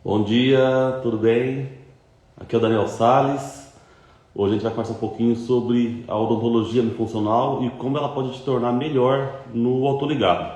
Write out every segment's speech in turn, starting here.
Bom dia, tudo bem? Aqui é o Daniel Sales. Hoje a gente vai conversar um pouquinho sobre a odontologia funcional e como ela pode te tornar melhor no autoligado.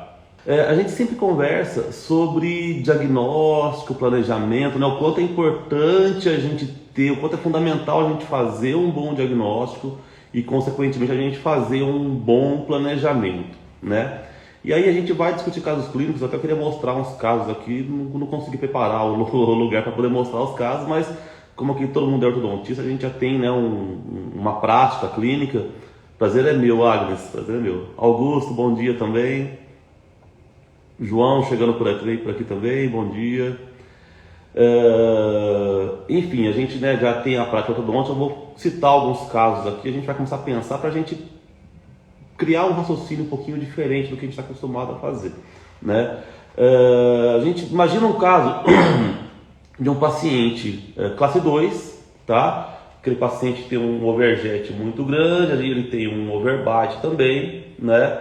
A gente sempre conversa sobre diagnóstico, planejamento, né? O quanto é importante a gente ter, o quanto é fundamental a gente fazer um bom diagnóstico e, consequentemente, a gente fazer um bom planejamento, né? E aí a gente vai discutir casos clínicos. Até eu queria mostrar uns casos aqui, não consegui preparar o lugar para poder mostrar os casos, mas como aqui todo mundo é ortodontista, a gente já tem, né, uma prática clínica. Prazer é meu, Agnes, prazer é meu. Augusto, bom dia também. João chegando por aqui também, bom dia. Enfim, a gente, né, já tem a prática ortodôntica. Eu vou citar alguns casos aqui, a gente vai começar a pensar para a gente criar um raciocínio um pouquinho diferente do que a gente está acostumado a fazer, né? A gente imagina um caso de um paciente classe 2, tá? Aquele paciente tem um overjet muito grande, ali ele tem um overbite também, né?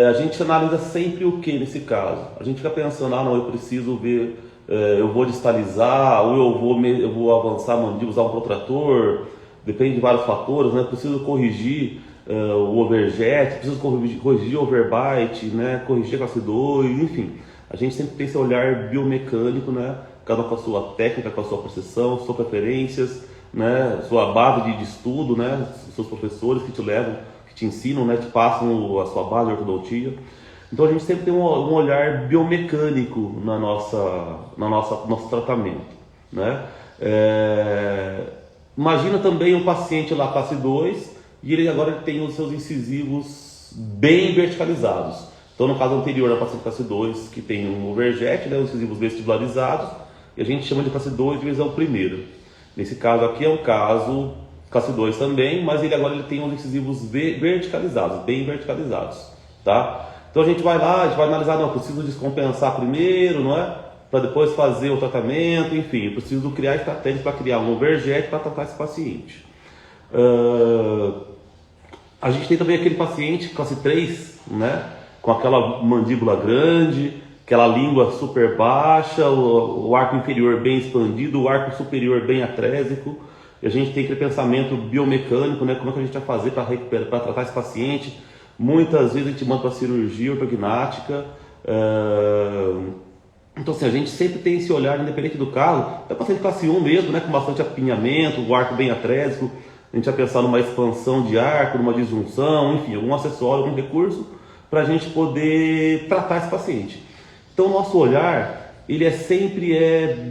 A gente analisa sempre o que nesse caso? A gente fica pensando, não, eu preciso ver, eu vou distalizar, ou eu vou avançar a mandíbula, usar um protrator, depende de vários fatores, né? Preciso corrigir o overjet, preciso corrigir o overbite, né? Corrigir a classe 2, enfim. A gente sempre tem esse olhar biomecânico, né? Cada um com a sua técnica, com a sua percepção, suas preferências, né? Sua base de estudo, né? Seus professores que te levam, que te ensinam, né? Te passam a sua base de ortodontia. Então a gente sempre tem um olhar biomecânico no nosso tratamento, né? Imagina também um paciente lá classe 2 e ele tem os seus incisivos bem verticalizados. Então, no caso anterior, a paciente classe 2 que tem um overjet, né, os incisivos vestibularizados, e a gente chama de classe 2 divisão primeira. Nesse caso aqui é um caso classe 2 também, mas ele tem os incisivos verticalizados, bem verticalizados, tá? Então a gente vai lá, a gente vai analisar, não, eu preciso descompensar primeiro, não é? Para depois fazer o tratamento, enfim, eu preciso criar estratégias para criar um overjet para tratar esse paciente. A gente tem também aquele paciente classe 3, né? Com aquela mandíbula grande, aquela língua super baixa, o arco inferior bem expandido, o arco superior bem atrésico. E a gente tem aquele pensamento biomecânico, né? Como é que a gente vai fazer para tratar esse paciente? Muitas vezes a gente manda para cirurgia ortognática. Então, assim, a gente sempre tem esse olhar, independente do caso, até paciente classe 1 mesmo, né? Com bastante apinhamento, o arco bem atrésico. A gente vai pensar numa expansão de arco, numa disjunção, enfim, algum acessório, algum recurso para a gente poder tratar esse paciente. Então, o nosso olhar, ele sempre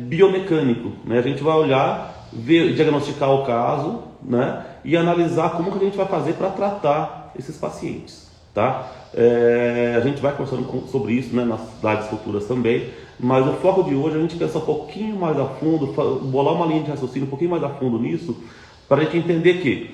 biomecânico, né? A gente vai olhar, ver, diagnosticar o caso, né? E analisar como que a gente vai fazer para tratar esses pacientes, tá? A gente vai conversando sobre isso, né, nas slides futuras também, mas o foco de hoje é a gente pensar um pouquinho mais a fundo, bolar uma linha de raciocínio um pouquinho mais a fundo nisso, para a gente entender que,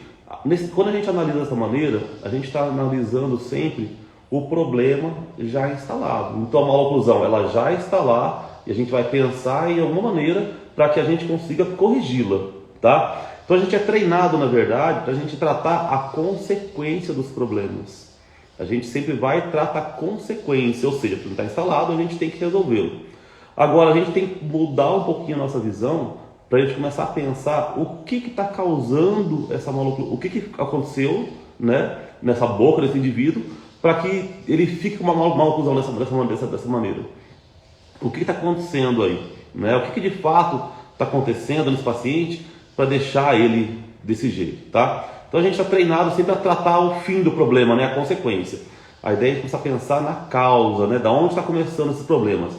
quando a gente analisa dessa maneira, a gente está analisando sempre o problema já instalado. Então a maloclusão ela já está lá e a gente vai pensar em alguma maneira para que a gente consiga corrigi-la, tá? Então a gente é treinado, na verdade, para a gente tratar a consequência dos problemas. A gente sempre vai tratar a consequência, ou seja, se não está instalado, a gente tem que resolvê-lo. Agora a gente tem que mudar um pouquinho a nossa visão para a gente começar a pensar o que está causando essa maloclusão, o que aconteceu, né, nessa boca desse indivíduo, para que ele fique com uma maloclusão dessa maneira. O que está acontecendo aí? Né? O que de fato está acontecendo nesse paciente para deixar ele desse jeito, tá? Então a gente está treinado sempre a tratar o fim do problema, né? A consequência. A ideia é começar a pensar na causa, né? Da onde está começando esses problemas.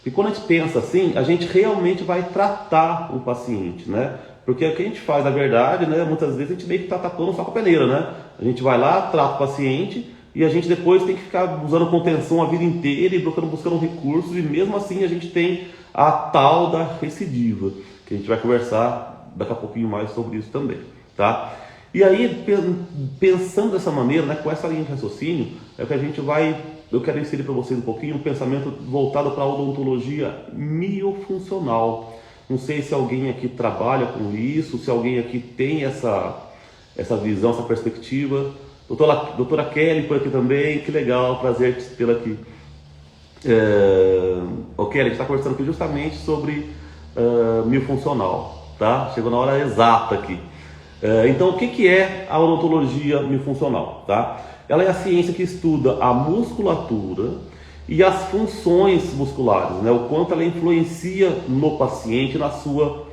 E quando a gente pensa assim, a gente realmente vai tratar o paciente, né? Porque o que a gente faz, na verdade, né? Muitas vezes a gente meio que está tapando só com a peneira, né? A gente vai lá, trata o paciente e a gente depois tem que ficar usando contenção a vida inteira e buscando recursos, e mesmo assim a gente tem a tal da recidiva, que a gente vai conversar daqui a pouquinho mais sobre isso também, tá? E aí, pensando dessa maneira, né, com essa linha de raciocínio, é que eu quero inserir para vocês um pouquinho um pensamento voltado para a odontologia miofuncional. Não sei se alguém aqui trabalha com isso, se alguém aqui tem essa visão, essa perspectiva. Doutora Kelly por aqui também, que legal, prazer tê-la aqui. Ok, a gente está conversando aqui justamente sobre miofuncional, tá? Chegou na hora exata aqui. Então, o que é a odontologia miofuncional, tá? Ela é a ciência que estuda a musculatura e as funções musculares, né? O quanto ela influencia no paciente, na sua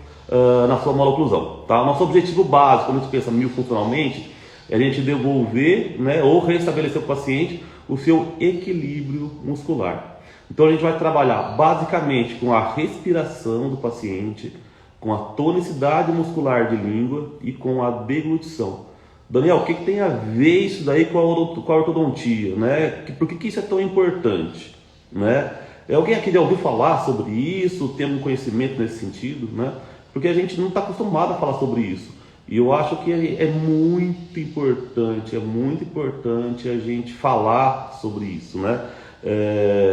maloclusão, tá? Nosso objetivo básico, quando a gente pensa miofuncionalmente, é a gente devolver, né, ou restabelecer para o paciente o seu equilíbrio muscular. Então a gente vai trabalhar basicamente com a respiração do paciente, com a tonicidade muscular de língua e com a deglutição. Daniel, o que tem a ver isso daí com a ortodontia, né? Por que isso é tão importante, né? Alguém aqui já ouviu falar sobre isso, tem algum conhecimento nesse sentido, né? Porque a gente não está acostumado a falar sobre isso. E eu acho que é muito importante a gente falar sobre isso, né?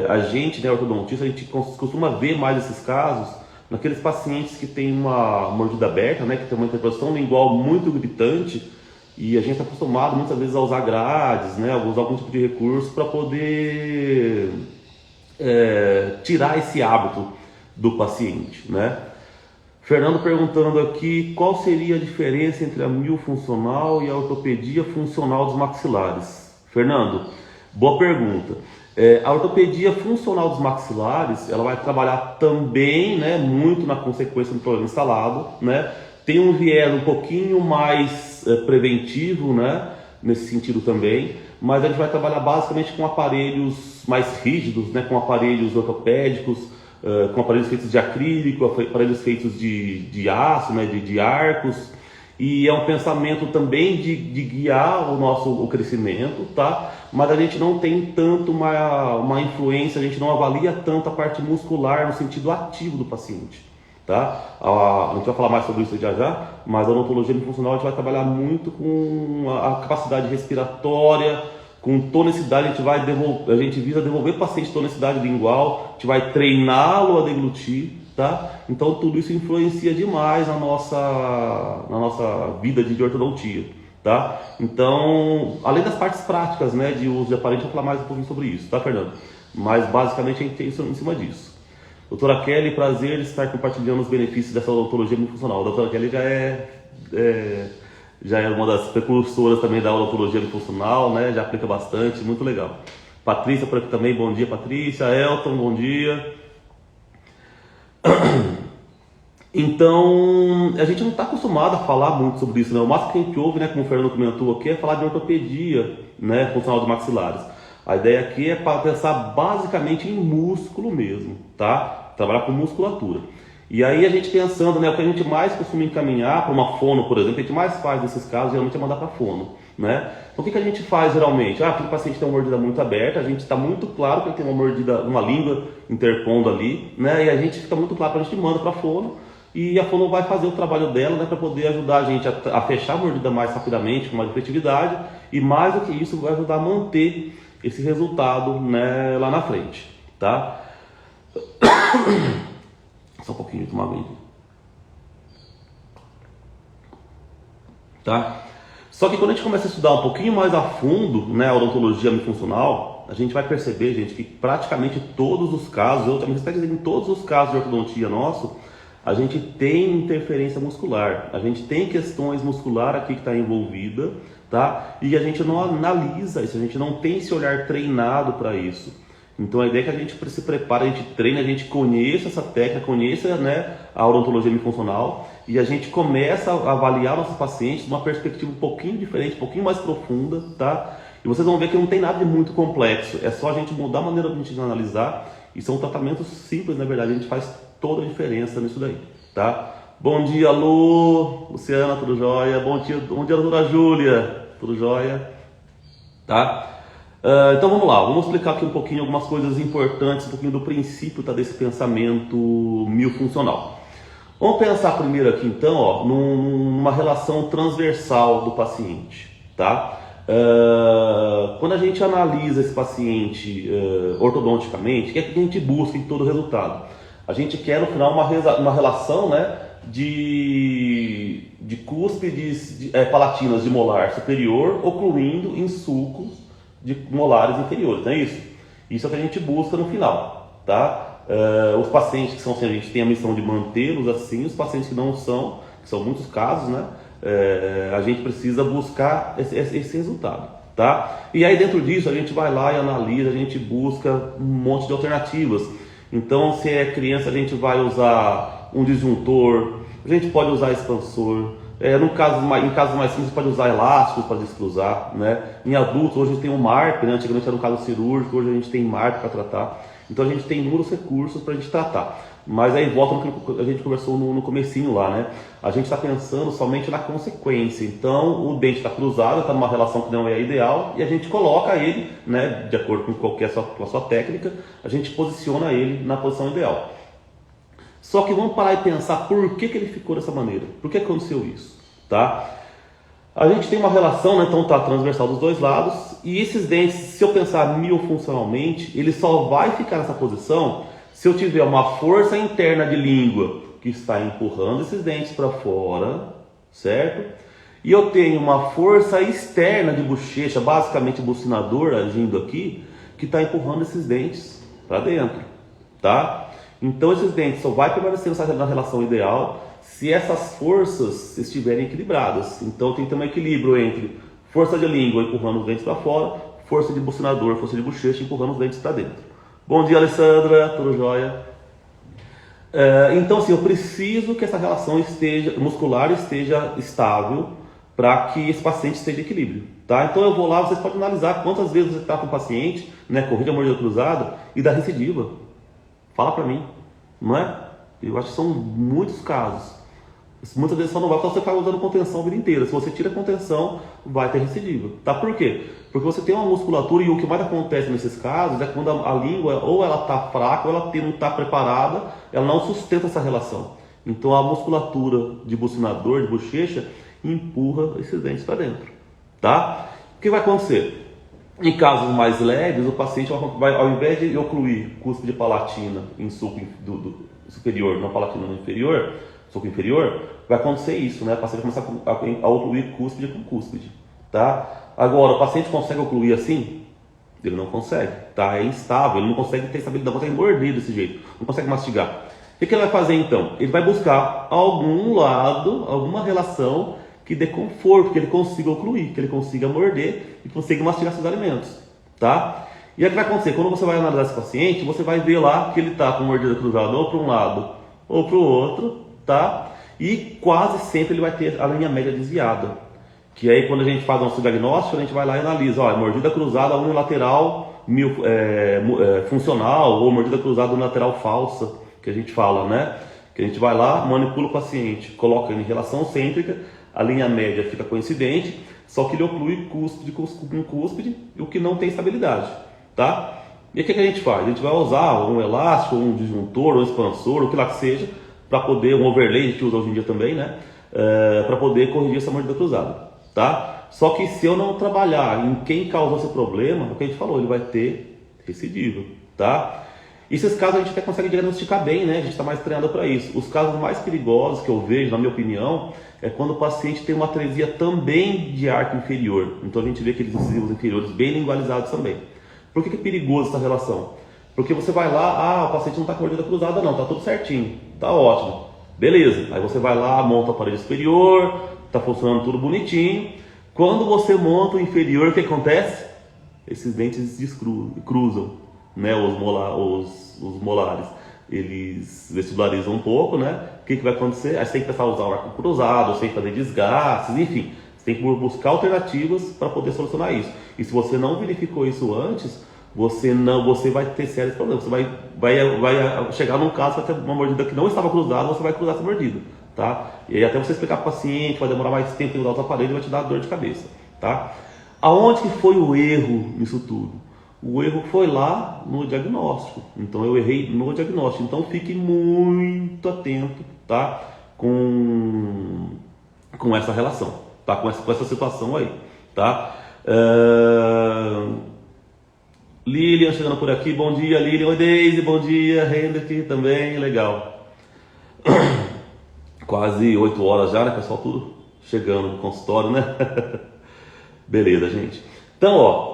A gente, né, ortodontista, a gente costuma ver mais esses casos naqueles pacientes que têm uma mordida aberta, né, que tem uma interposição lingual muito gritante, e a gente está acostumado muitas vezes a usar grades, né, a usar algum tipo de recurso para poder tirar esse hábito do paciente, né? Fernando perguntando aqui qual seria a diferença entre a miofuncional e a ortopedia funcional dos maxilares. Fernando, boa pergunta. A ortopedia funcional dos maxilares, ela vai trabalhar também, né, muito na consequência do problema instalado, né? Tem um viés um pouquinho mais preventivo, né, nesse sentido também, mas a gente vai trabalhar basicamente com aparelhos mais rígidos, né, com aparelhos ortopédicos, com aparelhos feitos de acrílico, aparelhos feitos de aço, né, de arcos, e é um pensamento também de guiar o crescimento, tá? Mas a gente não tem tanto uma influência, a gente não avalia tanto a parte muscular no sentido ativo do paciente, tá? A gente vai falar mais sobre isso já, mas a odontologia funcional a gente vai trabalhar muito com a capacidade respiratória, com tonicidade. A gente visa devolver para o paciente tonicidade lingual, a gente vai treiná-lo a deglutir, tá? Então tudo isso influencia demais na nossa vida de ortodontia, tá? Então, além das partes práticas, né, de uso de aparelho, a gente vai falar mais um pouquinho sobre isso, tá, Fernando? Mas basicamente a gente tem isso em cima disso. Doutora Kelly, prazer estar compartilhando os benefícios dessa odontologia funcional. A doutora Kelly já é uma das precursoras também da odontologia funcional, né? Já aplica bastante, muito legal. Patrícia por aqui também, bom dia, Patrícia. Elton, bom dia. Então, a gente não está acostumado a falar muito sobre isso, né? O máximo que a gente ouve, né, como o Fernando comentou aqui, é falar de ortopedia, né, funcional dos maxilares. A ideia aqui é para pensar basicamente em músculo mesmo, tá? Trabalhar com musculatura. E aí a gente pensando, né, o que a gente mais costuma encaminhar para uma fono, por exemplo, a gente mais faz nesses casos, geralmente é mandar para fono, né? Então o que a gente faz geralmente? Aquele paciente tem uma mordida muito aberta, a gente está muito claro que ele tem uma mordida, uma língua interpondo ali, né? E a gente fica muito claro, a gente manda para fono e a fono vai fazer o trabalho dela, né, para poder ajudar a gente a fechar a mordida mais rapidamente, com mais efetividade, e mais do que isso vai ajudar a manter esse resultado, né, lá na frente, tá? Só um pouquinho de tomar água, tá? Só que quando a gente começa a estudar um pouquinho mais a fundo, né, a odontologia funcional, a gente vai perceber, gente, que praticamente todos os casos, eu também estou dizendo, em todos os casos de ortodontia nosso, a gente tem interferência muscular, a gente tem questões musculares aqui que está envolvida, tá? E a gente não analisa isso, a gente não tem esse olhar treinado para isso. Então a ideia é que a gente se prepare, a gente treine, a gente conheça essa técnica, conheça, né, a odontologia funcional, e a gente começa a avaliar nossos pacientes de uma perspectiva um pouquinho diferente, um pouquinho mais profunda, tá? E vocês vão ver que não tem nada de muito complexo, é só a gente mudar a maneira de a gente analisar, e são tratamentos simples, na verdade, a gente faz toda a diferença nisso daí, tá? Bom dia, Lu, Luciana, tudo jóia? Bom dia, doutora Júlia, tudo jóia? Tá? Então vamos lá, vamos explicar aqui um pouquinho algumas coisas importantes, um pouquinho do princípio, tá, desse pensamento miofuncional. Vamos pensar primeiro aqui então, ó, numa relação transversal do paciente, tá? Quando a gente analisa esse paciente ortodonticamente, o que é que a gente busca em todo o resultado? A gente quer no final uma relação, né, de cúspides palatinas de molar superior ocluindo em sulcos de molares inferiores, não é isso? Isso é o que a gente busca no final, tá? Os pacientes que são assim, a gente tem a missão de mantê-los assim, os pacientes que não são, que são muitos casos, né? A gente precisa buscar esse resultado, tá? E aí dentro disso a gente vai lá e analisa, a gente busca um monte de alternativas. Então, se é criança, a gente vai usar um disjuntor, a gente pode usar expansor. Em casos mais simples, pode usar elásticos para descruzar, né? Em adultos, hoje a gente tem o MARP, né? Antigamente era um caso cirúrgico, hoje a gente tem MARP para tratar. Então a gente tem inúmeros recursos para a gente tratar. Mas aí volta no que a gente conversou no comecinho lá, né? A gente está pensando somente na consequência. Então o dente está cruzado, está numa relação que não é ideal, e a gente coloca ele, né? De acordo com a sua técnica, a gente posiciona ele na posição ideal. Só que vamos parar e pensar por que ele ficou dessa maneira. Por que aconteceu isso? Tá? A gente tem uma relação, né, então tá transversal dos dois lados, e esses dentes, se eu pensar miofuncionalmente, ele só vai ficar nessa posição se eu tiver uma força interna de língua que está empurrando esses dentes para fora, certo? E eu tenho uma força externa de bochecha, basicamente bucinador agindo aqui, que está empurrando esses dentes para dentro, tá? Então esses dentes só vai permanecer na relação ideal se essas forças estiverem equilibradas. Então tem que ter um equilíbrio entre força de língua empurrando os dentes para fora, força de bucinador, força de bochecha empurrando os dentes para dentro. Bom dia, Alessandra, tudo jóia? Então assim, eu preciso que essa relação muscular esteja estável para que esse paciente esteja em equilíbrio, tá? Então eu vou lá, vocês podem analisar quantas vezes você trata um paciente, né, corrige a mordida cruzada e dá recidiva. Fala para mim, não é? Eu acho que são muitos casos. Muitas vezes só não vai porque você está usando contenção a vida inteira. Se você tira a contenção, vai ter recidiva. Tá? Por quê? Porque você tem uma musculatura e o que mais acontece nesses casos é quando a língua ou ela está fraca ou ela não está preparada, ela não sustenta essa relação. Então a musculatura de bucinador, de bochecha, empurra esses dentes para dentro. Tá? O que vai acontecer? Em casos mais leves, o paciente vai, ao invés de ocluir cúspide palatina em sulco do superior, não palatina no inferior, sulco inferior, vai acontecer isso, né? O paciente vai começar a ocluir cúspide com cúspide, tá? Agora, o paciente consegue ocluir assim? Ele não consegue, tá? É instável, ele não consegue ter estabilidade, não consegue morder desse jeito, não consegue mastigar. O que ele vai fazer então? Ele vai buscar algum lado, alguma relação que dê conforto, que ele consiga ocluir, que ele consiga morder e consiga mastigar seus alimentos, tá? E aí o que vai acontecer? Quando você vai analisar esse paciente, você vai ver lá que ele está com mordida cruzada ou para um lado ou para o outro, tá? E quase sempre ele vai ter a linha média desviada. Que aí quando a gente faz nosso diagnóstico, a gente vai lá e analisa, ó, mordida cruzada unilateral funcional ou mordida cruzada unilateral falsa, que a gente fala, né? Que a gente vai lá, manipula o paciente, coloca ele em relação cêntrica, a linha média fica coincidente, só que ele oclui cúspide com cúspide, o que não tem estabilidade, tá? E o que a gente faz? A gente vai usar um elástico, um disjuntor, um expansor, o que lá que seja, para poder, um overlay, a gente usa hoje em dia também, né? Para poder corrigir essa mordida cruzada, tá? Só que se eu não trabalhar em quem causou esse problema, é o que a gente falou, ele vai ter recidiva, tá? Esses casos a gente até consegue diagnosticar bem, né? A gente está mais treinado para isso. Os casos mais perigosos que eu vejo, na minha opinião, é quando o paciente tem uma atresia também de arco inferior. Então a gente vê aqueles incisivos inferiores bem lingualizados também. Por que é perigoso essa relação? Porque você vai lá, o paciente não está com mordida cruzada não, está tudo certinho, está ótimo. Beleza, aí você vai lá, monta o aparelho superior, está funcionando tudo bonitinho. Quando você monta o inferior, o que acontece? Esses dentes cruzam. Né, os molares, eles vestibularizam um pouco, né? O que vai acontecer? Aí você tem que começar a usar o arco cruzado, você tem que fazer desgastes, enfim. Você tem que buscar alternativas para poder solucionar isso. E se você não verificou isso antes, você vai ter sérios problemas. Você vai chegar num caso, vai ter uma mordida que não estava cruzada, você vai cruzar essa mordida, tá? E aí até você explicar para o paciente, vai demorar mais tempo em usar os aparelhos, vai te dar dor de cabeça, tá? Aonde que foi o erro nisso tudo? O erro foi lá no diagnóstico. Então eu errei no diagnóstico. Então fique muito atento, tá? Com essa relação, tá? Com essa situação aí, tá? Lilian chegando por aqui. Bom dia, Lilian. Oi, Deise. Bom dia. Hendrik também. Legal. Quase 8 horas já, né, pessoal? Tudo chegando no consultório, né? Beleza, gente. Então, ó,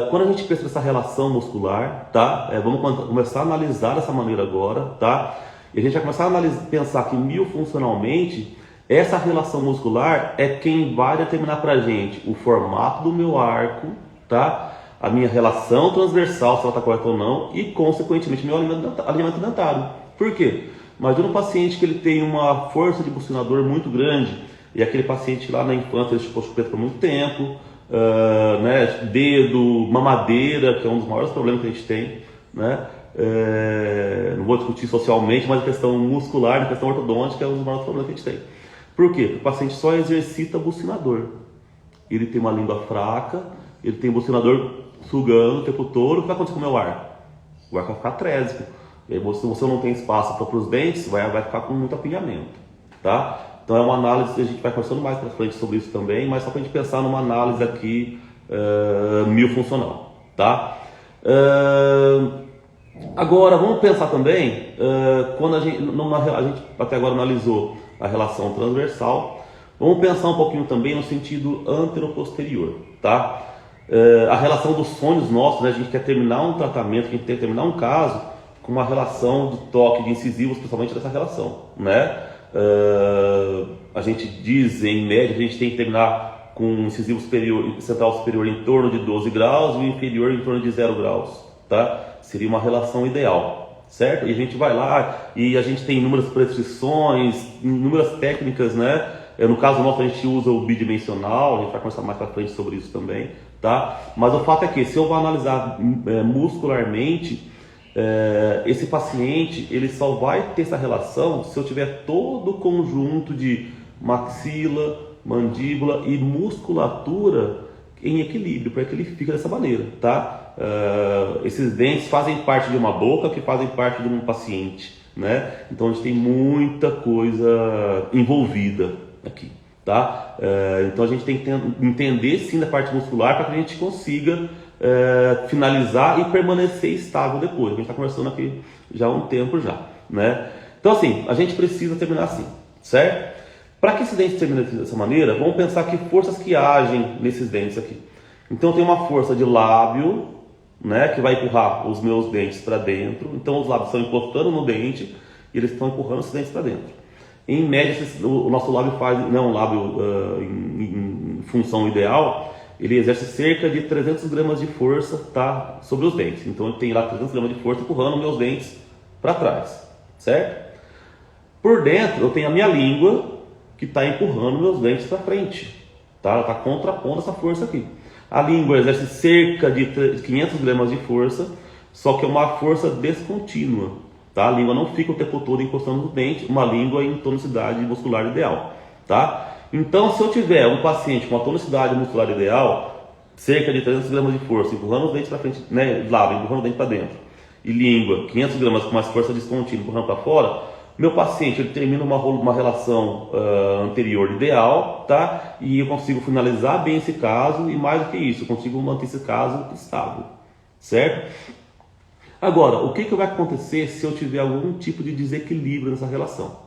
quando a gente pensa nessa relação muscular, tá? Vamos começar a analisar dessa maneira agora, tá? E a gente vai começar a pensar que miofuncionalmente, essa relação muscular é quem vai determinar pra gente o formato do meu arco, tá? A minha relação transversal, se ela está correta ou não, e consequentemente meu alinhamento dentário. Por quê? Imagina um paciente que ele tem uma força de bucinador muito grande, e aquele paciente lá na infância ele chupou chupeta por muito tempo, né? Dedo, mamadeira, que é um dos maiores problemas que a gente tem, né? Não vou discutir socialmente, mas a questão muscular, a questão ortodôntica é um dos maiores problemas que a gente tem. Por quê? Porque o paciente só exercita bucinador. Ele tem uma língua fraca, ele tem bucinador sugando o tempo todo. O que vai acontecer com o meu ar? O ar vai ficar trésico. E aí, se você não tem espaço para os dentes, vai ficar com muito apinhamento, tá? Então é uma análise que a gente vai conversando mais para frente sobre isso também, mas só para a gente pensar numa análise aqui miofuncional, tá? Agora vamos pensar também, quando a gente até agora analisou a relação transversal, vamos pensar um pouquinho também no sentido anteroposterior, tá? A relação dos sonhos nossos, né? A gente quer terminar um tratamento, a gente tem que terminar um caso com uma relação de toque de incisivos, principalmente dessa relação, né? A gente diz, em média, a gente tem que terminar com um incisivo central superior em torno de 12 graus e o inferior em torno de 0 graus, tá? Seria uma relação ideal, certo? E a gente vai lá e a gente tem inúmeras prescrições, inúmeras técnicas, né? No caso nosso a gente usa o bidimensional, a gente vai conversar mais para frente sobre isso também, tá? Mas o fato é que se eu vou analisar muscularmente, esse paciente ele só vai ter essa relação se eu tiver todo o conjunto de maxila, mandíbula e musculatura em equilíbrio, para que ele fique dessa maneira, tá? Esses dentes fazem parte de uma boca que fazem parte de um paciente, né? Então a gente tem muita coisa envolvida aqui, tá? Então a gente tem que entender sim da parte muscular para que a gente consiga finalizar e permanecer estável depois. A gente está conversando aqui já há um tempo já, né? Então assim, a gente precisa terminar assim, certo? Para que esse dente termine dessa maneira, vamos pensar que forças que agem nesses dentes aqui. Então tem uma força de lábio, né, que vai empurrar os meus dentes para dentro. Então os lábios estão encostando no dente e eles estão empurrando esses dentes para dentro. Em média, o nosso lábio faz, não, um lábio em função ideal, ele exerce cerca de 300 gramas de força, tá, sobre os dentes. Então ele tem lá 300 gramas de força empurrando meus dentes para trás, certo? Por dentro eu tenho a minha língua que está empurrando meus dentes para frente, tá? Ela está contrapondo essa força aqui. A língua exerce cerca de 500 gramas de força, só que é uma força descontínua, tá? A língua não fica o tempo todo encostando no dente, uma língua em tonicidade muscular ideal, tá? Então, se eu tiver um paciente com uma tonicidade muscular ideal, cerca de 300 gramas de força, empurrando os dentes para frente, né, lábio, empurrando o dente para dentro, e língua, 500 gramas com mais força descontínua, empurrando para fora, meu paciente ele termina uma relação anterior ideal, tá? E eu consigo finalizar bem esse caso e mais do que isso, eu consigo manter esse caso estável, certo? Agora, o que vai acontecer se eu tiver algum tipo de desequilíbrio nessa relação?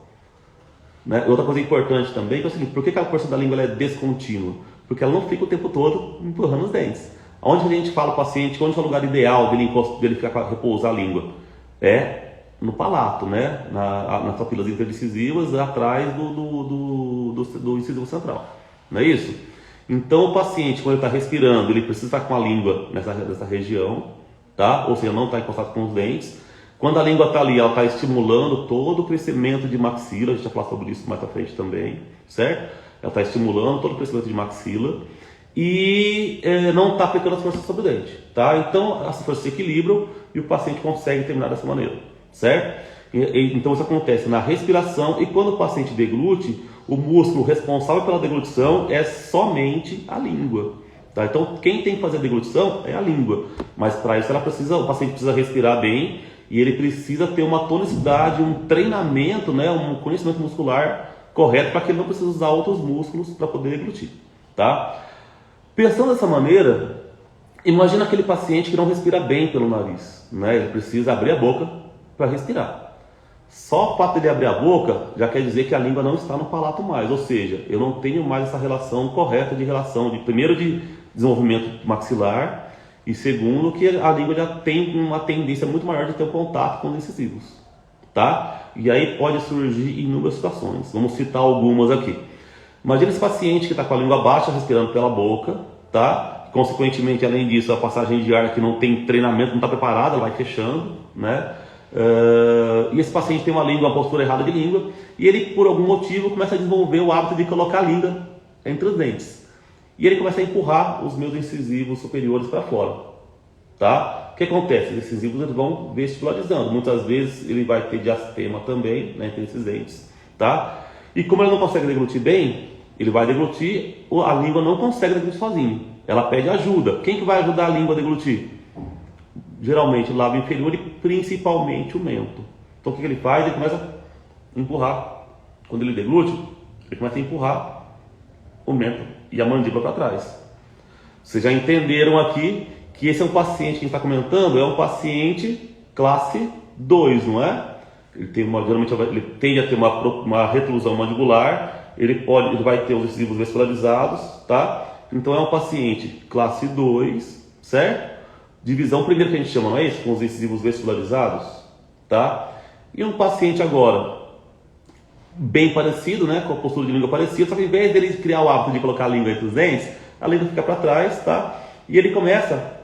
Né? Outra coisa importante também é o seguinte, por que a força da língua ela é descontínua? Porque ela não fica o tempo todo empurrando os dentes. Onde a gente fala ao paciente, onde é o lugar ideal dele ficar, repousar a língua? No palato, né? Nas papilas interdecisivas, atrás do incisivo central. Não é isso? Então o paciente, quando ele está respirando, ele precisa estar com a língua nessa região, tá? Ou seja, não está encostado com os dentes. Quando a língua está ali, ela está estimulando todo o crescimento de maxila, a gente vai falar sobre isso mais para frente também, certo? Ela está estimulando todo o crescimento de maxila e não está aplicando as forças sobre o dente, tá? Então as forças se equilibram e o paciente consegue terminar dessa maneira, certo? Então isso acontece na respiração e quando o paciente deglute, o músculo responsável pela deglutição é somente a língua, tá? Então quem tem que fazer a deglutição é a língua, mas para isso o paciente precisa respirar bem e ele precisa ter uma tonicidade, um treinamento, né, um conhecimento muscular correto para que ele não precise usar outros músculos para poder deglutir, tá? Pensando dessa maneira, imagina aquele paciente que não respira bem pelo nariz, né? Ele precisa abrir a boca para respirar. Só o fato de abrir a boca já quer dizer que a língua não está no palato mais, ou seja, eu não tenho mais essa relação correta de desenvolvimento maxilar, e segundo, que a língua já tem uma tendência muito maior de ter um contato com os incisivos, tá? E aí pode surgir inúmeras situações, vamos citar algumas aqui. Imagina esse paciente que está com a língua baixa, respirando pela boca, tá? Consequentemente, além disso, a passagem de ar que não tem treinamento, não está preparada, ela vai fechando, né? E esse paciente tem uma língua, uma postura errada de língua, e ele, por algum motivo, começa a desenvolver o hábito de colocar a língua entre os dentes. E ele começa a empurrar os meus incisivos superiores para fora, tá? O que acontece? Os incisivos eles vão vestibularizando. Muitas vezes ele vai ter diastema também, né, entre esses dentes, tá? E como ele não consegue deglutir bem, ele vai deglutir, a língua não consegue deglutir sozinho. Ela pede ajuda. Quem que vai ajudar a língua a deglutir? Geralmente o lábio inferior e principalmente o mento. Então o que ele faz? Ele começa a empurrar. Quando ele deglute, ele começa a empurrar o mento e a mandíbula para trás. Vocês já entenderam aqui que esse é um paciente que a gente está comentando, é um paciente classe 2, não é? Geralmente ele tende a ter uma reclusão mandibular, ele vai ter os incisivos vestibularizados, tá? Então é um paciente classe 2, certo? Divisão primeira que a gente chama, não é isso? Com os incisivos vestibularizados, tá? E um paciente agora bem parecido, né? Com a postura de língua parecida, só que ao invés dele criar o hábito de colocar a língua entre os dentes, a língua fica para trás, tá? E ele começa,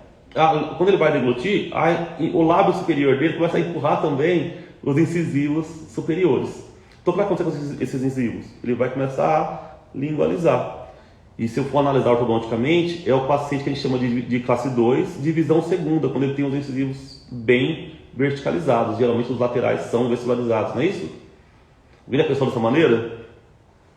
quando ele vai deglutir, o lábio superior dele começa a empurrar também os incisivos superiores. Então o que vai acontecer com esses incisivos? Ele vai começar a lingualizar. E se eu for analisar ortodonticamente, é o paciente que a gente chama de classe 2, divisão segunda, quando ele tem os incisivos bem verticalizados. Geralmente os laterais são vestibularizados, não é isso? Vira a pessoa dessa maneira?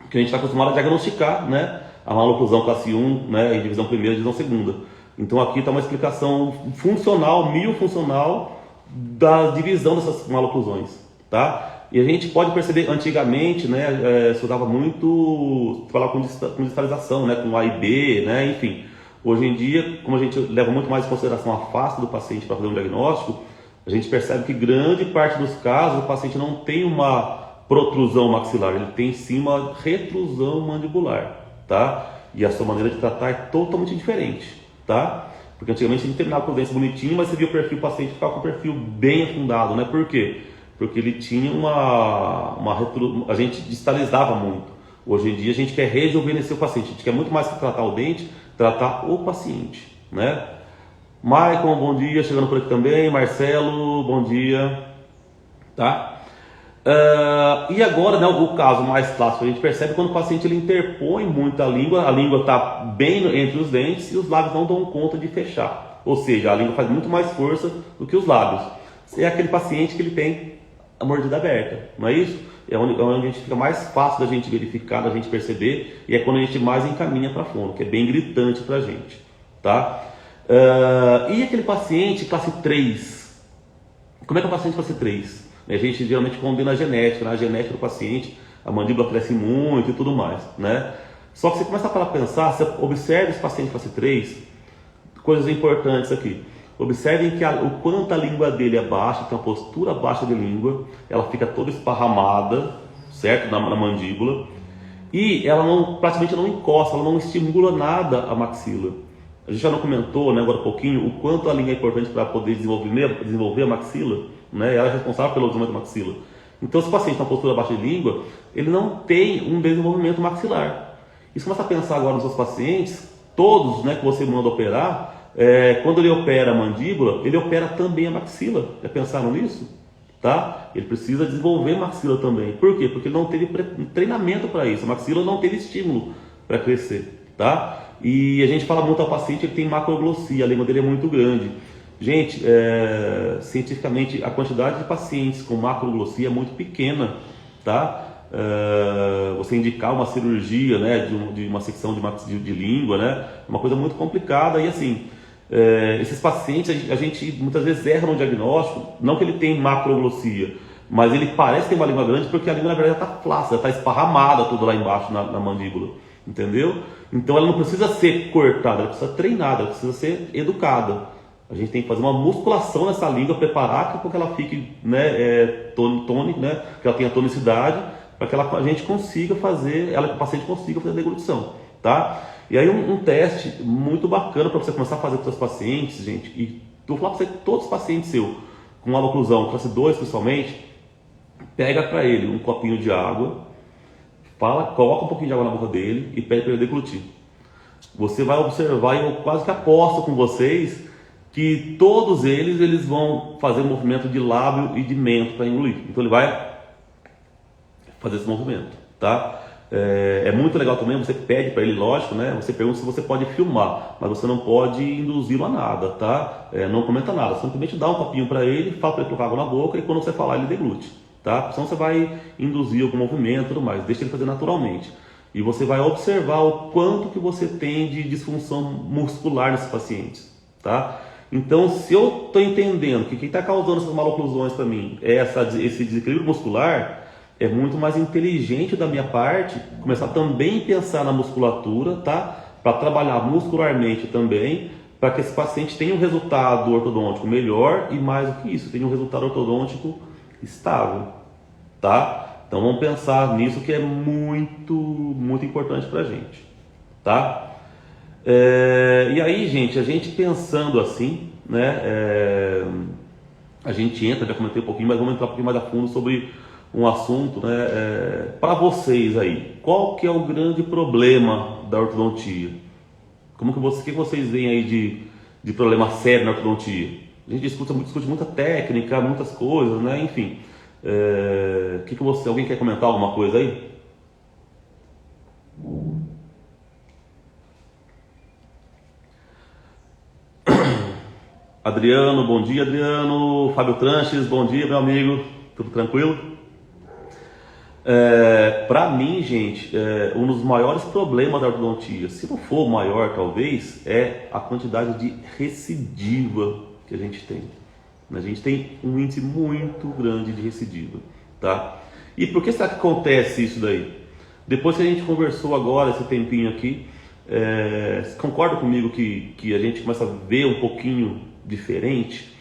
Que a gente está acostumado a diagnosticar, né? A maloclusão classe 1, né? E divisão primeira e divisão segunda. Então aqui está uma explicação funcional, miofuncional, da divisão dessas maloclusões, tá? E a gente pode perceber, antigamente, né, se usava muito falar com distalização, né, com A e B, né, enfim. Hoje em dia, como a gente leva muito mais em consideração a face do paciente para fazer um diagnóstico, a gente percebe que grande parte dos casos o paciente não tem uma protrusão maxilar, ele tem sim uma retrusão mandibular, tá? E a sua maneira de tratar é totalmente diferente, tá? Porque antigamente a gente terminava com os dentes bonitinhos, mas você via o perfil do paciente ficava com o perfil bem afundado, né? Por quê? Porque ele tinha a gente distalizava muito. Hoje em dia a gente quer rejuvenescer o paciente, a gente quer muito mais que tratar o dente, tratar o paciente, né? Maicon, bom dia, chegando por aqui também. Marcelo, bom dia, tá? E agora, né, o caso mais clássico, a gente percebe quando o paciente ele interpõe muito a língua está bem entre os dentes e os lábios não dão conta de fechar. Ou seja, a língua faz muito mais força do que os lábios. É aquele paciente que ele tem a mordida aberta, não é isso? É onde a gente fica mais fácil da gente verificar, da gente perceber, e é quando a gente mais encaminha para fono, que é bem gritante para a gente, tá? E aquele paciente classe 3? Como é que é o paciente classe 3? A gente geralmente condena a genética, né? A genética do paciente, a mandíbula cresce muito e tudo mais, né? Só que você começa a parar para pensar, você observa esse paciente classe 3, coisas importantes aqui. Observem que o quanto a língua dele é baixa, tem uma postura baixa de língua, ela fica toda esparramada, certo? Na mandíbula, e ela praticamente não encosta, ela não estimula nada a maxila. A gente já não comentou, né, agora um pouquinho, o quanto a língua é importante para poder desenvolver a maxila, né? Ela é responsável pelo desenvolvimento da maxila. Então, se o paciente tem uma postura baixa de língua, ele não tem um desenvolvimento maxilar. E se você começa a pensar agora nos seus pacientes, todos, né, que você manda operar, quando ele opera a mandíbula, ele opera também a maxila. Já pensaram nisso? Tá? Ele precisa desenvolver maxila também. Por quê? Porque ele não teve treinamento para isso. A maxila não teve estímulo para crescer. Tá? E a gente fala muito ao paciente que ele tem macroglossia, a língua dele é muito grande. Gente, cientificamente, a quantidade de pacientes com macroglossia é muito pequena. Tá? Você indicar uma cirurgia, né, de uma secção de língua, né, é uma coisa muito complicada. E assim, esses pacientes a gente muitas vezes erra no diagnóstico, não que ele tem macroglossia, mas ele parece ter uma língua grande porque a língua na verdade está flácida, está esparramada tudo lá embaixo na mandíbula, entendeu? Então ela não precisa ser cortada, ela precisa ser treinada, ela precisa ser educada. A gente tem que fazer uma musculação nessa língua, preparar para que ela fique, né, tônica, né, que ela tenha tonicidade, para que a gente consiga fazer, o paciente consiga fazer a deglutição. tá? E aí um teste muito bacana para você começar a fazer com seus pacientes, gente, e vou falar para você que todos os pacientes seus com uma oclusão, classe 2 principalmente, pega para ele um copinho de água, coloca um pouquinho de água na boca dele e pede para ele deglutir. Você vai observar, e eu quase que aposto com vocês, que todos eles vão fazer movimento de lábio e de mento para engolir. Então ele vai fazer esse movimento, tá? É muito legal também, você pede para ele, lógico, né? Você pergunta se você pode filmar, mas você não pode induzi-lo a nada, tá? Não comenta nada, simplesmente dá um copinho para ele, fala para ele colocar água na boca e quando você falar ele deglute, tá? Senão você vai induzir algum movimento e tudo mais, deixa ele fazer naturalmente. E você vai observar o quanto que você tem de disfunção muscular nesses pacientes, tá? Então, se eu estou entendendo que quem está causando essas maloclusões para mim é esse desequilíbrio muscular, é muito mais inteligente da minha parte começar também a pensar na musculatura, tá? Para trabalhar muscularmente também, para que esse paciente tenha um resultado ortodôntico melhor e mais do que isso, tenha um resultado ortodôntico estável, tá? Então vamos pensar nisso que é muito importante para a gente, tá? E aí, gente, a gente pensando assim, né? A gente entra, já comentei um pouquinho, mas vamos entrar um pouquinho mais a fundo sobre um assunto, né? Para vocês aí, qual que é o grande problema da ortodontia? O que vocês veem aí de problema sério na ortodontia? A gente discute muita técnica, muitas coisas, né? Enfim, alguém quer comentar alguma coisa aí? Adriano, bom dia, Adriano. Fábio Tranches, bom dia, meu amigo. Tudo tranquilo? Para mim, gente, um dos maiores problemas da ortodontia, se não for o maior talvez, é a quantidade de recidiva que a gente tem. A gente tem um índice muito grande de recidiva, tá? E por que será que acontece isso daí? Depois que a gente conversou agora, esse tempinho aqui, você concorda comigo que a gente começa a ver um pouquinho diferente?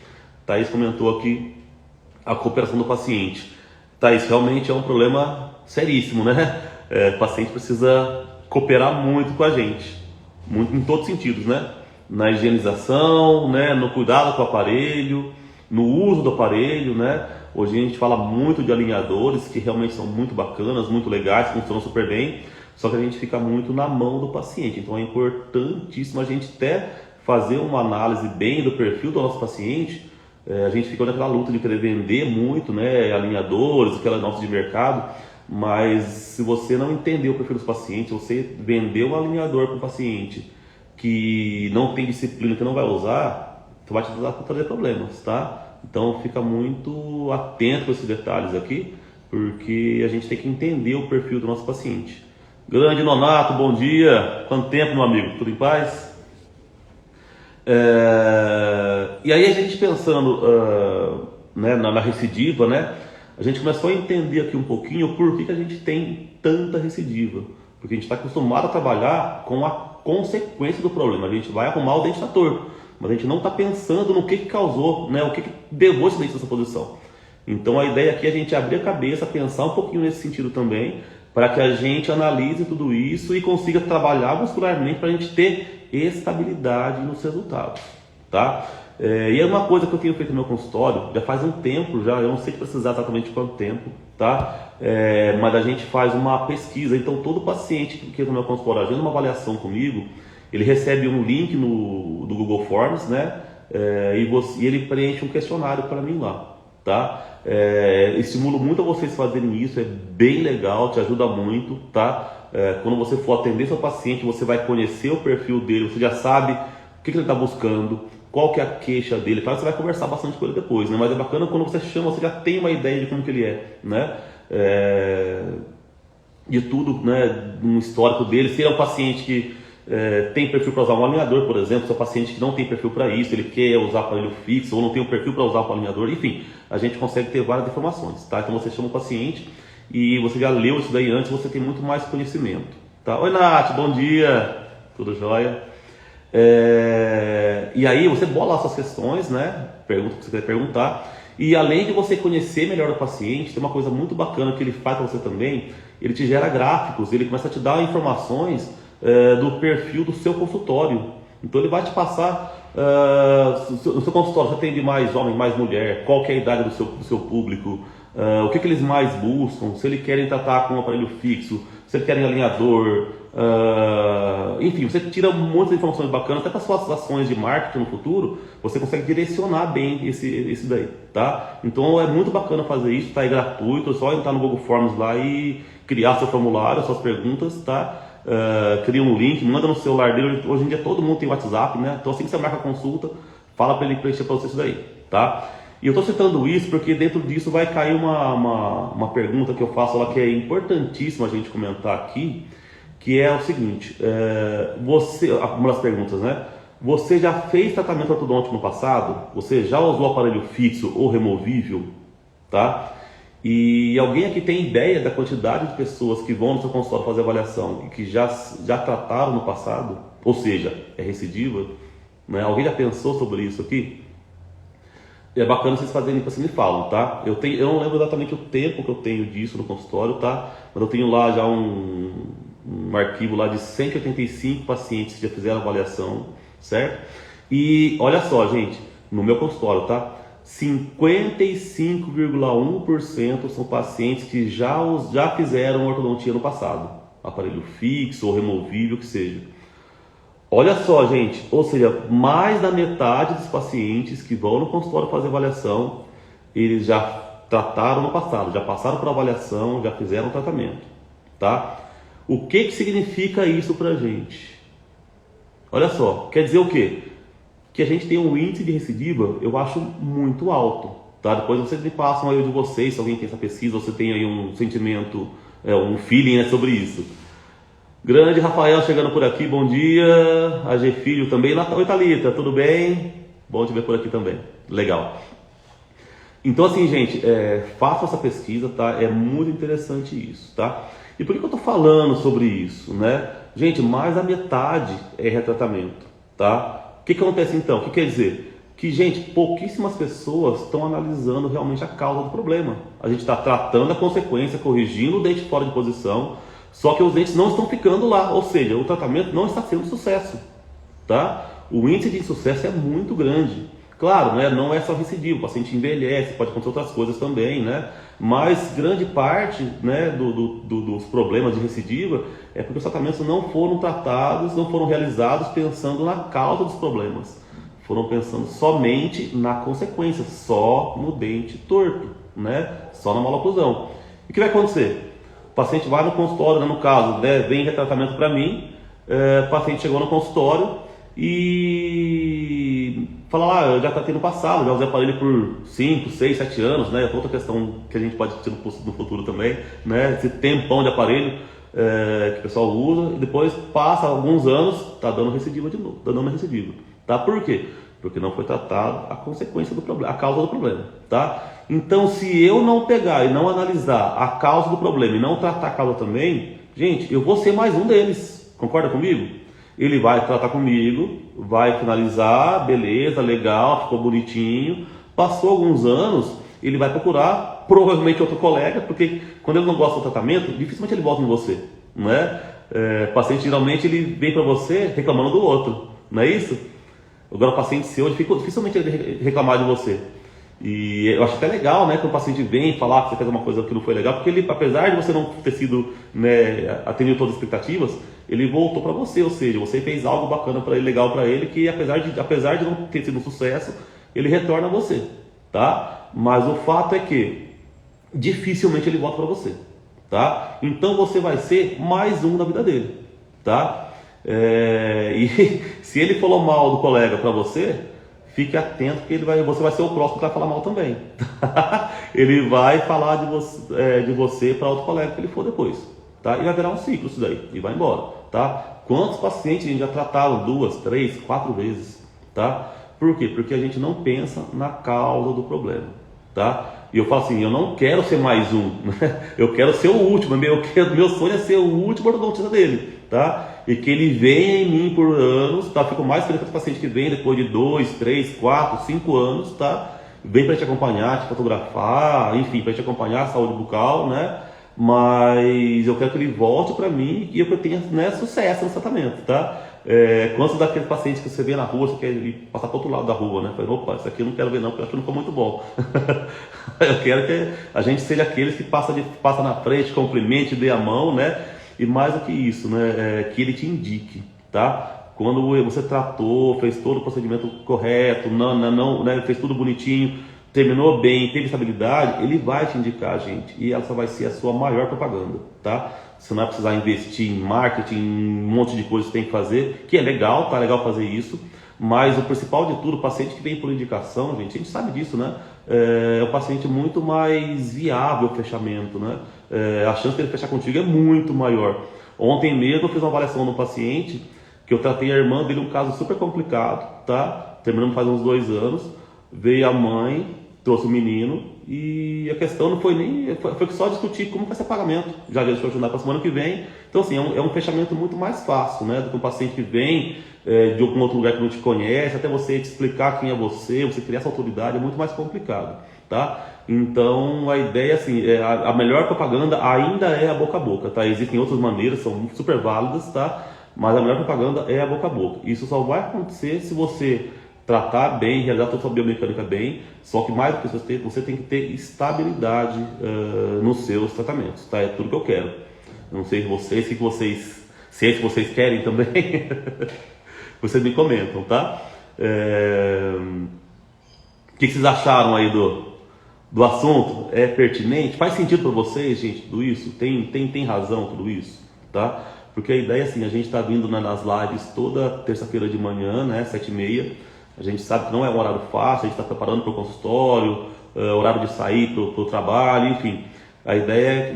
Thaís comentou aqui a cooperação do paciente. Isso realmente é um problema seríssimo, né? O paciente precisa cooperar muito com a gente, muito em todos os sentidos, né? Na higienização, né? No cuidado com o aparelho, no uso do aparelho, né? Hoje a gente fala muito de alinhadores que realmente são muito bacanas, muito legais, funcionam super bem, só que a gente fica muito na mão do paciente. Então é importantíssimo a gente até fazer uma análise bem do perfil do nosso paciente. A gente fica naquela luta de querer vender muito, né, alinhadores, aquela nossa de mercado, mas se você não entender o perfil dos pacientes, você vender um alinhador para o paciente que não tem disciplina, que não vai usar, vai te trazer problemas, tá? Então fica muito atento com esses detalhes aqui, porque a gente tem que entender o perfil do nosso paciente. Grande Nonato, bom dia! Quanto tempo, meu amigo? Tudo em paz? E aí a gente pensando né, na recidiva, né, a gente começou a entender aqui um pouquinho por que a gente tem tanta recidiva. Porque a gente está acostumado a trabalhar com a consequência do problema. A gente vai arrumar o dente está torto, mas a gente não está pensando no que causou, né, o que levou esse dente nessa posição. Então a ideia aqui é a gente abrir a cabeça, pensar um pouquinho nesse sentido também, para que a gente analise tudo isso e consiga trabalhar muscularmente para a gente ter estabilidade nos resultados, tá? E é uma coisa que eu tenho feito no meu consultório, já faz um tempo, eu não sei precisar exatamente quanto tempo, tá? Mas a gente faz uma pesquisa, então todo paciente que entra no meu consultório agenda uma avaliação comigo, ele recebe um link do Google Forms, né? E ele preenche um questionário para mim lá, tá? Estimulo muito a vocês fazerem isso, é bem legal, te ajuda muito, tá? Quando você for atender seu paciente, você vai conhecer o perfil dele, você já sabe o que ele está buscando, qual que é a queixa dele, claro, você vai conversar bastante com ele depois, né? Mas é bacana quando você chama, você já tem uma ideia de como que ele é, né? De tudo, né? Um histórico dele, se é um paciente que tem perfil para usar um alinhador, por exemplo, se é um paciente que não tem perfil para isso, ele quer usar aparelho fixo ou não tem um perfil para usar o alinhador, enfim, a gente consegue ter várias informações, tá? Então você chama o paciente e você já leu isso daí antes, você tem muito mais conhecimento, tá? Oi Nath, bom dia, tudo jóia? E aí você bola as suas questões, né? Pergunta o que você quer perguntar. E além de você conhecer melhor o paciente, tem uma coisa muito bacana que ele faz para você também. Ele te gera gráficos, ele começa a te dar informações do perfil do seu consultório. Então ele vai te passar, no seu consultório você atende mais homem, mais mulher, qual que é a idade do seu público, o que eles mais buscam, se eles querem tratar com um aparelho fixo, se eles querem alinhador, enfim, você tira muitas informações bacanas, até para suas ações de marketing no futuro, você consegue direcionar bem esse daí, tá? Então é muito bacana fazer isso, tá? É gratuito, é só entrar no Google Forms lá e criar seu formulário, suas perguntas, tá? Cria um link, manda no celular dele. Hoje em dia todo mundo tem WhatsApp, né? Então assim que você marca a consulta, fala para ele preencher para você isso daí, tá? E eu estou citando isso porque dentro disso vai cair uma pergunta que eu faço lá que é importantíssima a gente comentar aqui, que é o seguinte, uma das perguntas, né? Você já fez tratamento ortodôntico no passado? Você já usou aparelho fixo ou removível? Tá? E alguém aqui tem ideia da quantidade de pessoas que vão no seu consultório fazer avaliação e que já trataram no passado? Ou seja, é recidiva? Né? Alguém já pensou sobre isso aqui? É bacana vocês fazerem isso, vocês me falam, tá? Eu não lembro exatamente o tempo que eu tenho disso no consultório, tá? Mas eu tenho lá já um arquivo lá de 185 pacientes que já fizeram avaliação, certo? E olha só, gente, no meu consultório, tá? 55,1% são pacientes que já fizeram ortodontia no passado, aparelho fixo ou removível, que seja. Olha só, gente, ou seja, mais da metade dos pacientes que vão no consultório fazer avaliação, eles já trataram no passado, já passaram por avaliação, já fizeram tratamento, tá? O que significa isso pra gente? Olha só, quer dizer o quê? Que a gente tem um índice de recidiva, eu acho muito alto, tá? Depois vocês me passam aí de vocês, se alguém tem essa pesquisa, você tem aí um sentimento, um feeling, né, sobre isso. Grande Rafael chegando por aqui, bom dia. AG Filho também. Oi, Thalita, tudo bem? Bom te ver por aqui também. Legal. Então assim, gente, faça essa pesquisa, tá? É muito interessante isso, tá? E por que eu tô falando sobre isso, né? Gente, mais da metade é retratamento, tá? O que acontece então? O que quer dizer? Que, gente, pouquíssimas pessoas estão analisando realmente a causa do problema. A gente está tratando a consequência, corrigindo o dente fora de posição, só que os dentes não estão ficando lá, ou seja, o tratamento não está sendo sucesso, tá? O índice de insucesso é muito grande. Claro, né, não é só recidivo, o paciente envelhece, pode acontecer outras coisas também, né? Mas grande parte, né, dos problemas de recidiva é porque os tratamentos não foram tratados, não foram realizados pensando na causa dos problemas. Foram pensando somente na consequência, só no dente torto, né? Só na maloclusão. E o que vai acontecer? O paciente vai no consultório, né, no caso, né, vem retratamento para mim, o paciente chegou no consultório e fala lá, eu já tratei no passado, já usei aparelho por 5, 6, 7 anos, né? Outra questão que a gente pode ter no futuro também, né? Esse tempão de aparelho que o pessoal usa, e depois passa alguns anos, tá dando recidiva de novo, tá dando recidiva, tá? Por quê? Porque não foi tratado a consequência do problema, a causa do problema, tá? Então, se eu não pegar e não analisar a causa do problema e não tratar a causa também, gente, eu vou ser mais um deles, concorda comigo? Ele vai tratar comigo, vai finalizar, beleza, legal, ficou bonitinho. Passou alguns anos, ele vai procurar provavelmente outro colega, porque quando ele não gosta do tratamento, dificilmente ele volta em você, não é? O paciente geralmente ele vem para você reclamando do outro, não é isso? Agora o paciente seu, dificilmente ele reclamar de você. E eu acho até legal, né, quando o paciente vem falar que você fez uma coisa que não foi legal, porque ele, apesar de você não ter sido, né, atendido todas as expectativas, ele voltou para você, ou seja, você fez algo bacana para ele, legal para ele, que apesar de não ter sido um sucesso, ele retorna a você, tá? Mas o fato é que dificilmente ele volta para você, tá? Então você vai ser mais um da vida dele, tá? E se ele falou mal do colega para você, fique atento que você vai ser o próximo que vai falar mal também. Ele vai falar de você para outro colega que ele for depois, tá? E vai virar um ciclo isso daí, e vai embora, tá? Quantos pacientes a gente já trataram 2, 3, 4 vezes, tá? Por quê? Porque a gente não pensa na causa do problema, tá? E eu falo assim, eu não quero ser mais um, né? Eu quero ser o último, meu sonho é ser o último ortodontista dele, tá? E que ele venha em mim por anos, tá? Fico mais feliz com os pacientes que vêm depois de 2, 3, 4, 5 anos, tá? Vem para te acompanhar, te fotografar, enfim, para te acompanhar a saúde bucal, né? mas eu quero que ele volte para mim e eu que tenha, né, sucesso no tratamento, tá? Quantos daqueles pacientes que você vê na rua, você quer ir passar para outro lado da rua, né? Fala, opa, isso aqui eu não quero ver não, porque eu acho que não foi muito bom. Eu quero que a gente seja aqueles que passa na frente, cumprimente, dê a mão, né? E mais do que isso, né? Que ele te indique, tá? Quando você tratou, fez todo o procedimento correto, né? Fez tudo bonitinho, terminou bem, teve estabilidade, ele vai te indicar a gente e ela só vai ser a sua maior propaganda, tá? Você não vai precisar investir em marketing, em um monte de coisas que tem que fazer, que é legal, tá legal fazer isso, mas o principal de tudo, o paciente que vem por indicação, gente, a gente sabe disso, né? É um paciente muito mais viável o fechamento, né? A chance dele fechar contigo é muito maior. Ontem mesmo eu fiz uma avaliação no paciente que eu tratei a irmã dele, um caso super complicado, tá? Terminamos faz uns 2 anos, veio a mãe, trouxe o menino e a questão não foi nem, foi só discutir como vai ser pagamento, já deixou de continuar para a semana que vem. Então assim, é um fechamento muito mais fácil, né, do que um paciente que vem de algum outro lugar que não te conhece, até você te explicar quem é você criar essa autoridade é muito mais complicado, tá? Então a ideia assim, a melhor propaganda ainda é a boca a boca, tá? Existem outras maneiras, são super válidas, tá? Mas a melhor propaganda é a boca a boca. Isso só vai acontecer se você tratar bem, realizar toda a sua biomecânica bem, só que mais do que você tem que ter estabilidade nos seus tratamentos, tá? É tudo que eu quero. Eu não sei vocês, se é isso que vocês querem também, vocês me comentam, tá? O que vocês acharam aí do assunto? É pertinente? Faz sentido para vocês, gente, tudo isso? Tem razão tudo isso, tá? Porque a ideia é assim, a gente está vindo nas lives toda terça-feira de manhã, né, 7h30. A gente sabe que não é um horário fácil, a gente está preparando para o consultório, horário de sair para o trabalho, enfim.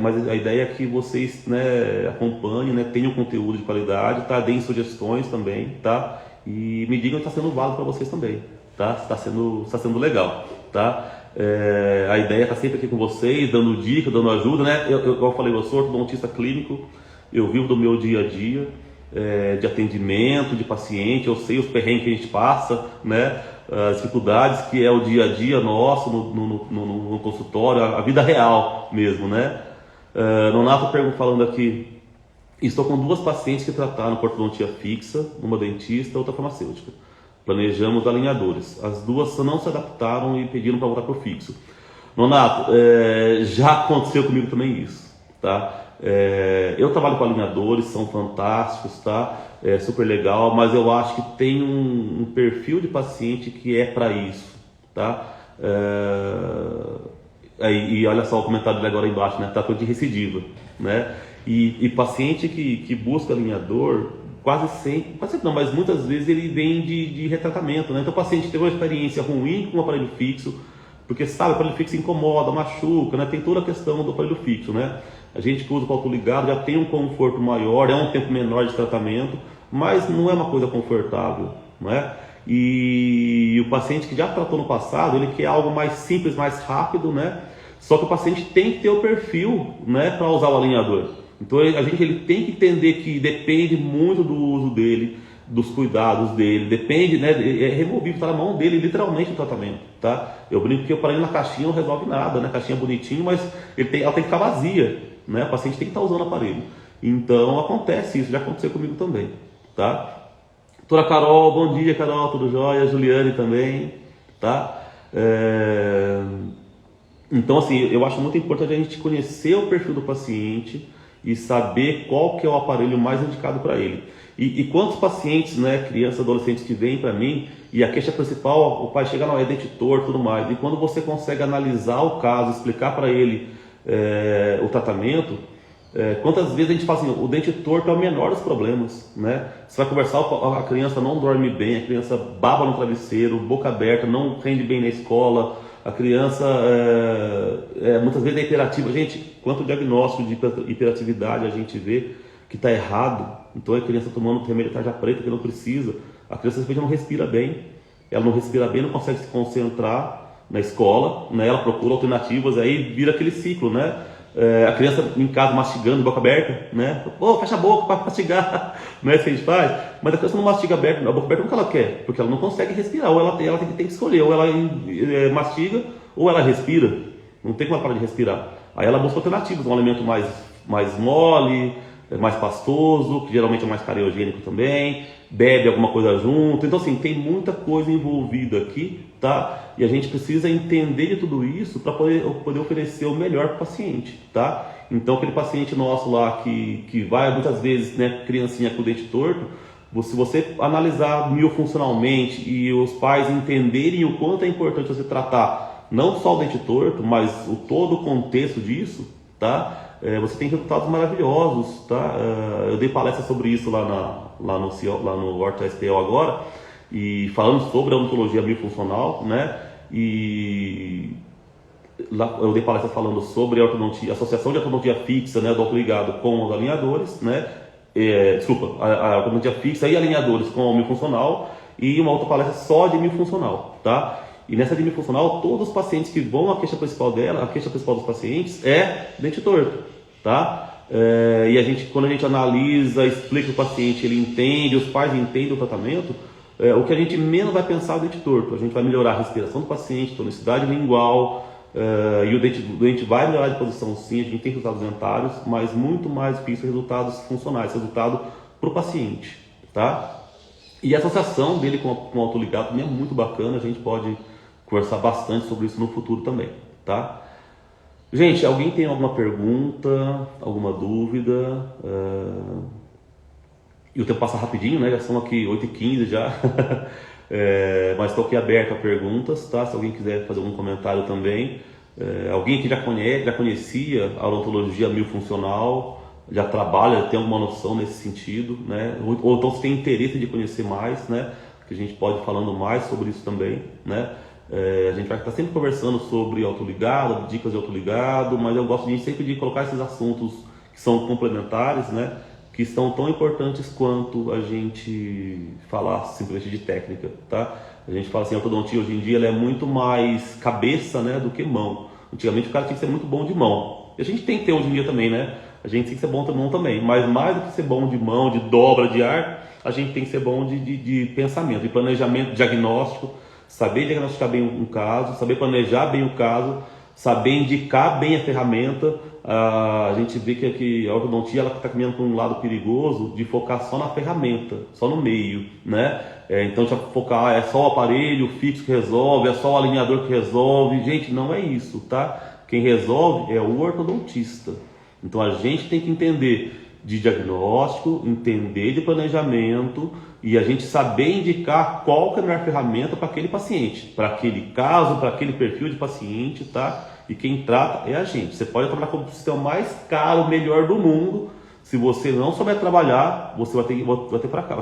Mas a ideia é que vocês, né, acompanhem, né, tenham conteúdo de qualidade, tá? Deem sugestões também, tá? E me digam que está sendo válido para vocês também, tá? Está sendo legal, tá? A ideia é estar sempre aqui com vocês, dando dica, dando ajuda, né? Eu falei, eu sou ortodontista clínico, eu vivo do meu dia a dia, de atendimento, de paciente, eu sei os perrengues que a gente passa, né? As dificuldades que é o dia a dia nosso no consultório, a vida real mesmo, né? Nonato falando aqui, estou com 2 pacientes que trataram com ortodontia fixa, uma dentista, outra farmacêutica. Planejamos alinhadores. As 2 não se adaptaram e pediram para voltar para o fixo. Nonato, já aconteceu comigo também isso, tá? Eu trabalho com alinhadores, são fantásticos, tá? É super legal, mas eu acho que tem um perfil de paciente que é para isso, tá? E olha só o comentário dele agora embaixo, né? Tratamento de recidiva, né? E paciente que busca alinhador, quase sempre não, mas muitas vezes ele vem de retratamento, né? Então o paciente teve uma experiência ruim com o aparelho fixo, porque sabe, o aparelho fixo incomoda, machuca, né? Tem toda a questão do aparelho fixo, né? A gente que usa o palco ligado já tem um conforto maior, é um tempo menor de tratamento, mas não é uma coisa confortável, não é? E o paciente que já tratou no passado, ele quer algo mais simples, mais rápido, né? Só que o paciente tem que ter o perfil, né, para usar o alinhador. Então ele tem que entender que depende muito do uso dele, dos cuidados dele, depende, né? É removível, está na mão dele, literalmente, o tratamento, tá? Eu brinco que o aparelho na caixinha não resolve nada, né? A caixinha é bonitinho, mas ela tem que ficar vazia, né? O paciente tem que estar usando o aparelho. Então acontece isso, já aconteceu comigo também, tá? Doutora Carol, bom dia, Carol, tudo jóia? Juliane também, tá? Então, assim, eu acho muito importante a gente conhecer o perfil do paciente e saber qual que é o aparelho mais indicado para ele. E quantos pacientes, né, crianças, adolescentes que vêm para mim e a queixa principal, o pai chega, não, é dente torto e tudo mais. E quando você consegue analisar o caso, explicar para ele o tratamento, quantas vezes a gente fala assim, o dente torto é o menor dos problemas, né? Você vai conversar, a criança não dorme bem, a criança baba no travesseiro, boca aberta, não rende bem na escola, a criança muitas vezes é hiperativa. Gente, quanto diagnóstico de hiperatividade a gente vê que está errado. Então a criança tomando remédio de tarja preta que não precisa, a criança simplesmente não respira bem, ela não respira bem, não consegue se concentrar na escola, né? Ela procura alternativas, aí vira aquele ciclo, né? A criança em casa mastigando, boca aberta, né? Fecha a boca para mastigar, não é isso que a gente faz? Mas a criança não mastiga a boca aberta porque ela quer, porque ela não consegue respirar, ou ela tem que escolher, ou ela mastiga, ou ela respira, não tem como ela parar de respirar. Aí ela busca alternativas, um alimento mais mole, mais pastoso, que geralmente é mais cariogênico também, bebe alguma coisa junto. Então assim, tem muita coisa envolvida aqui, tá? E a gente precisa entender de tudo isso para poder oferecer o melhor para o paciente, tá? Então aquele paciente nosso lá que vai muitas vezes, né, criancinha com o dente torto, se você analisar miofuncionalmente e os pais entenderem o quanto é importante você tratar não só o dente torto, mas todo o contexto disso, tá? Você tem resultados maravilhosos, tá? Eu dei palestra sobre isso lá no Horta STL agora, e falando sobre a odontologia biofuncional, né? E lá eu dei palestra falando sobre a associação de ortodontia fixa, né, do autoligado com os alinhadores, né? A ortodontia fixa e alinhadores com o miofuncional, e uma outra palestra só de miofuncional, tá? E nessa de miofuncional, todos os pacientes que vão, a queixa principal dos pacientes é dente torto, tá? E quando a gente analisa, explica o paciente, ele entende, os pais entendem o tratamento, o que a gente menos vai pensar é o dente torto. A gente vai melhorar a respiração do paciente, tonicidade lingual, e o dente vai melhorar de posição sim, a gente tem resultados dentários, mas muito mais do que isso, resultados funcionais, resultado para o paciente, tá? E a associação dele com o autoligado também é muito bacana, a gente pode conversar bastante sobre isso no futuro também, tá? Gente, alguém tem alguma pergunta, alguma dúvida? E o tempo passa rapidinho, né? Já são aqui 8h15 já. Mas estou aqui aberto a perguntas, tá? Se alguém quiser fazer algum comentário também. Alguém que já conhecia a odontologia miofuncional, já trabalha, tem alguma noção nesse sentido, né? Ou então se tem interesse de conhecer mais, né? Que a gente pode ir falando mais sobre isso também, né? A gente vai estar sempre conversando sobre autoligado, dicas de autoligado, mas eu gosto sempre de colocar esses assuntos que são complementares, né? Que são tão importantes quanto a gente falar simplesmente de técnica, tá? A gente fala assim, a ortodontia hoje em dia ela é muito mais cabeça, né, do que mão. Antigamente o cara tinha que ser muito bom de mão. E a gente tem que ter hoje em dia também, né? A gente tem que ser bom de mão também, mas mais do que ser bom de mão, de dobra, de ar, a gente tem que ser bom de pensamento, de planejamento, diagnóstico, saber diagnosticar bem um caso, saber planejar bem o caso, saber indicar bem a ferramenta. A gente vê que a ortodontia está caminhando para um lado perigoso de focar só na ferramenta, só no meio, né? Então já focar, é só o aparelho fixo que resolve, é só o alinhador que resolve. Gente, não é isso, tá? Quem resolve é o ortodontista. Então a gente tem que entender de diagnóstico, entender de planejamento e a gente saber indicar qual que é a melhor ferramenta para aquele paciente, para aquele caso, para aquele perfil de paciente, tá? E quem trata é a gente. Você pode trabalhar com o sistema mais caro, melhor do mundo. Se você não souber trabalhar, você vai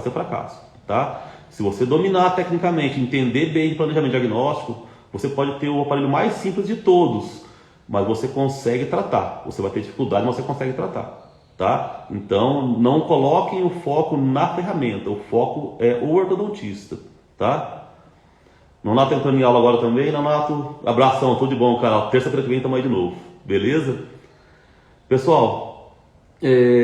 ser fracasso, tá? Se você dominar tecnicamente, entender bem de planejamento diagnóstico, você pode ter o aparelho mais simples de todos, mas você consegue tratar. Você vai ter dificuldade, mas você consegue tratar, tá? Então, não coloquem o foco na ferramenta. O foco é o ortodontista, tá? Nonato entrando em aula agora também. Nonato, abração, tudo de bom, cara. Terça-feira que vem estamos aí de novo, beleza? Pessoal,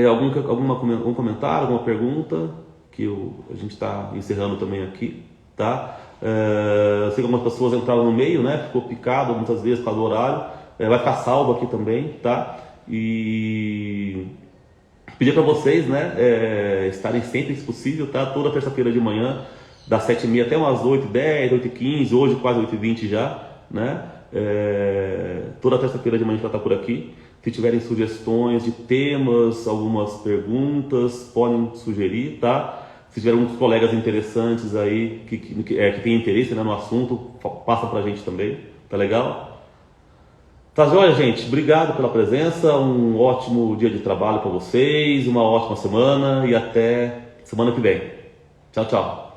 algum comentário, alguma pergunta que a gente está encerrando também aqui, tá? Eu sei que algumas pessoas entraram no meio, né? Ficou picado muitas vezes por causa do horário. Vai ficar salvo aqui também, tá? E pedir para vocês, né? Estarem sempre, se possível, tá? Toda terça-feira de manhã, das 7h30 até umas 8h10, 8h15, hoje quase 8h20 já, né? Toda terça-feira de manhã a gente vai estar por aqui. Se tiverem sugestões de temas, algumas perguntas, podem sugerir, tá? Se tiver alguns colegas interessantes aí que têm interesse, né, no assunto, passa pra gente também, tá legal? Tá joia, gente? Obrigado pela presença, um ótimo dia de trabalho para vocês, uma ótima semana e até semana que vem. Tchau, tchau.